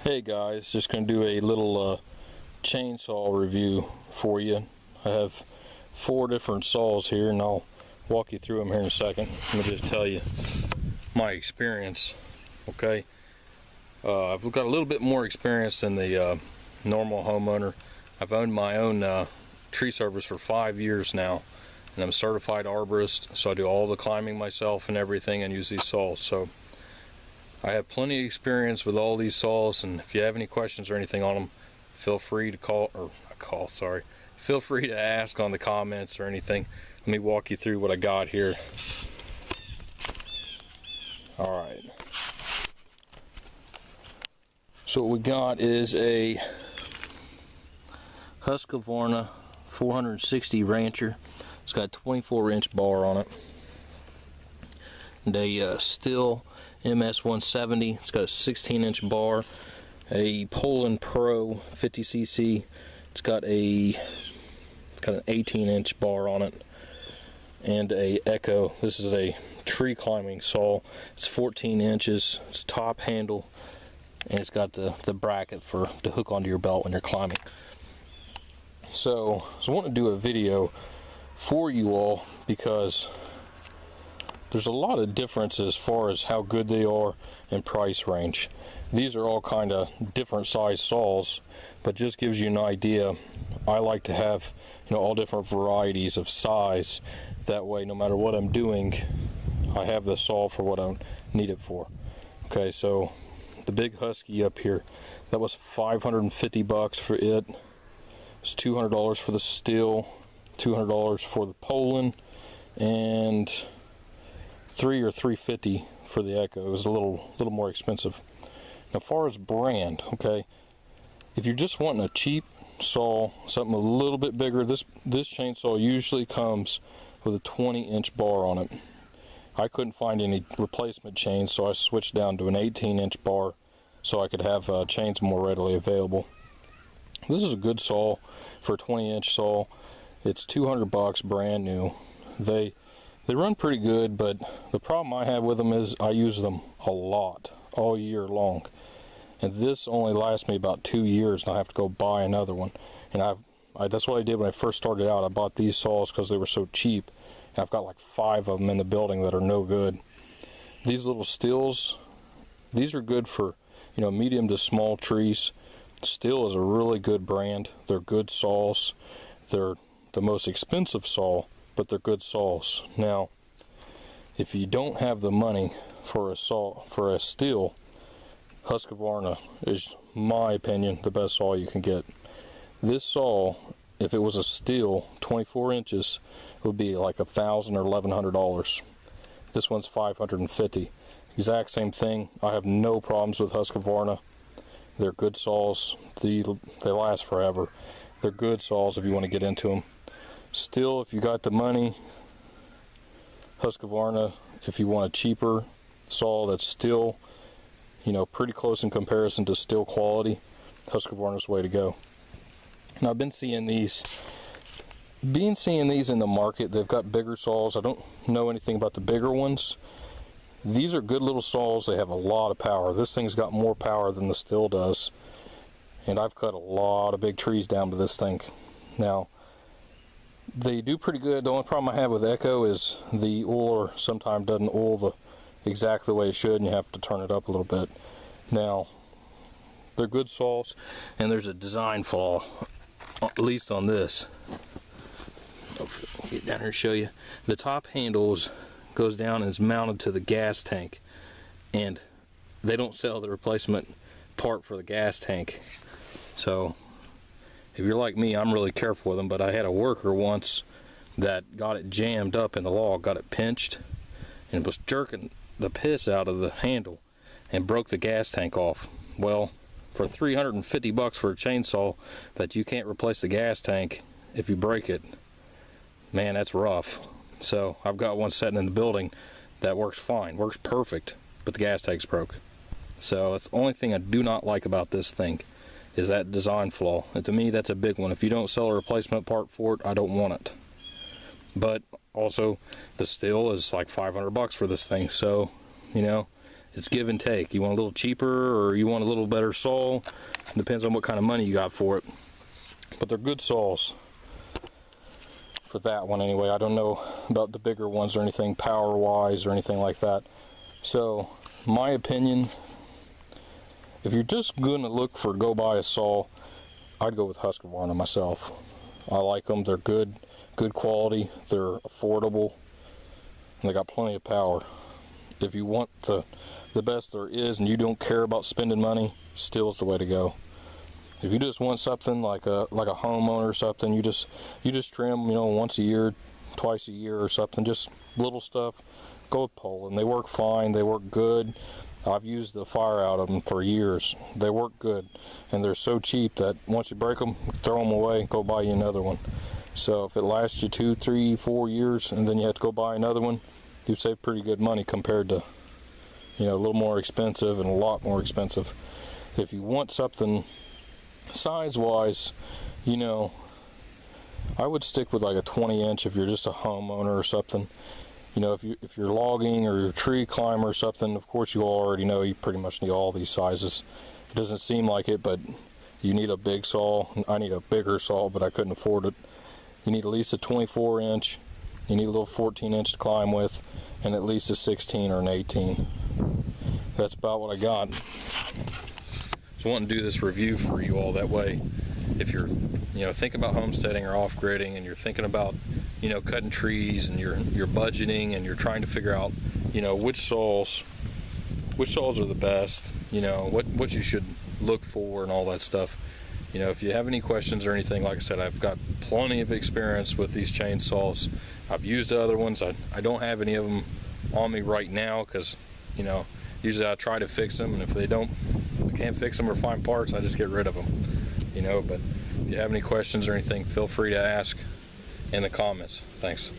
Hey guys, just going to do a little chainsaw review for you. I have 4 different saws here and I'll walk you through them here in a second. Let me just tell you my experience, okay? I've got a little bit more experience than the normal homeowner. I've owned my own tree service for 5 years now, and I'm a certified arborist, so I do all the climbing myself and everything and use these saws. So I have plenty of experience with all these saws, and if you have any questions or anything on them, feel free to feel free to ask on the comments or anything. Let me walk you through what I got here. Alright. So what we got is a Husqvarna 460 Rancher. It's got a 24-inch bar on it. And a Stihl MS-170. It's got a 16-inch bar. A Poland Pro 50cc. It's got an 18-inch bar on it. And a Echo. This is a tree climbing saw. It's 14 inches. It's top handle, and it's got the bracket to hook onto your belt when you're climbing. So I want to do a video for you all because there's a lot of difference as far as how good they are in price range. These are all kind of different size saws, but just gives you an idea. I like to have, all different varieties of size. That way, no matter what I'm doing, I have the saw for what I need it for. Okay, so the big Husky up here, that was $550 for it. It's $200 for the Stihl, $200 for the Poland, and $300 or $350 for the Echo. It was a little more expensive. Now, as far as brand, okay, if you're just wanting a cheap saw, something a little bit bigger, this chainsaw usually comes with a 20-inch bar on it. I couldn't find any replacement chains, so I switched down to an 18-inch bar so I could have chains more readily available. This is a good saw for a 20-inch saw. It's $200 brand new. They run pretty good, but the problem I have with them is I use them a lot all year long, and this only lasts me about 2 years and I have to go buy another one. And that's what I did when I first started out. I bought these saws because they were so cheap, and I've got like 5 of them in the building that are no good. These little Stihls, these are good for medium to small trees. Stihl is a really good brand. They're good saws. They're the most expensive saw, but they're good saws. Now, if you don't have the money for a Stihl, Husqvarna is, my opinion, the best saw you can get. This saw, if it was a Stihl 24 inches, it would be like $1,000 or $1,100. This one's $550. Exact same thing. I have no problems with Husqvarna. They're good saws. They last forever. They're good saws if you want to get into them. Stihl, if you got the money. Husqvarna, if you want a cheaper saw that's still, pretty close in comparison to Stihl quality, Husqvarna's the way to go. Now, I've been seeing these in the market. They've got bigger saws. I don't know anything about the bigger ones. These are good little saws. They have a lot of power. This thing's got more power than the Stihl does, and I've cut a lot of big trees down with this thing. Now, they do pretty good. The only problem I have with Echo is the oiler sometimes doesn't oil exactly the way it should, and you have to turn it up a little bit. Now, they're good saws, and there's a design flaw, at least on this. I'll get down here and show you. The top handles goes down and is mounted to the gas tank, and they don't sell the replacement part for the gas tank. So if you're like me, I'm really careful with them, but I had a worker once that got it jammed up in the log, got it pinched, and was jerking the piss out of the handle and broke the gas tank off. Well, for $350 for a chainsaw that you can't replace the gas tank if you break it, man, that's rough. So I've got one sitting in the building that works fine, works perfect, but the gas tank's broke. So that's the only thing I do not like about this thing, is that design flaw. And to me, that's a big one. If you don't sell a replacement part for it, I don't want it. But also, the Stihl is like $500 for this thing. So, it's give and take. You want a little cheaper or you want a little better saw. Depends on what kind of money you got for it. But they're good saws. For that one anyway. I don't know about the bigger ones or anything power wise or anything like that. So my opinion, if you're just gonna look for go buy a saw, I'd go with Husqvarna myself. I like them. They're good quality, they're affordable, and they got plenty of power. If you want the best there is and you don't care about spending money, Still's the way to go. If you just want something like a homeowner or something, you just trim, you know, once a year, twice a year or something, just little stuff, go with Poland. They work fine, they work good. I've used the fire out of them for years. They work good, and they're so cheap that once you break them, throw them away, go buy you another one. So if it lasts you 2, 3, 4 years, and then you have to go buy another one, you save pretty good money compared to, you know, a little more expensive and a lot more expensive. If you want something size-wise, you know, I would stick with like a 20-inch if you're just a homeowner or something. You know, if you're logging or you're a tree climber or something, of course you already know you pretty much need all these sizes. It doesn't seem like it, but you need a big saw. I need a bigger saw, but I couldn't afford it. You need at least a 24-inch. You need a little 14-inch to climb with, and at least a 16 or an 18. That's about what I got. So I want to do this review for you all, that way if you're, you know, thinking about homesteading or off-gridding and you're thinking about, you know, cutting trees and you're budgeting and you're trying to figure out, you know, which saws are the best, you know, what you should look for and all that stuff. You know, if you have any questions or anything, like I said, I've got plenty of experience with these chainsaws. I've used other ones. I don't have any of them on me right now because, you know, usually I try to fix them, and if I can't fix them or find parts, I just get rid of them, you know. But if you have any questions or anything, feel free to ask in the comments. Thanks.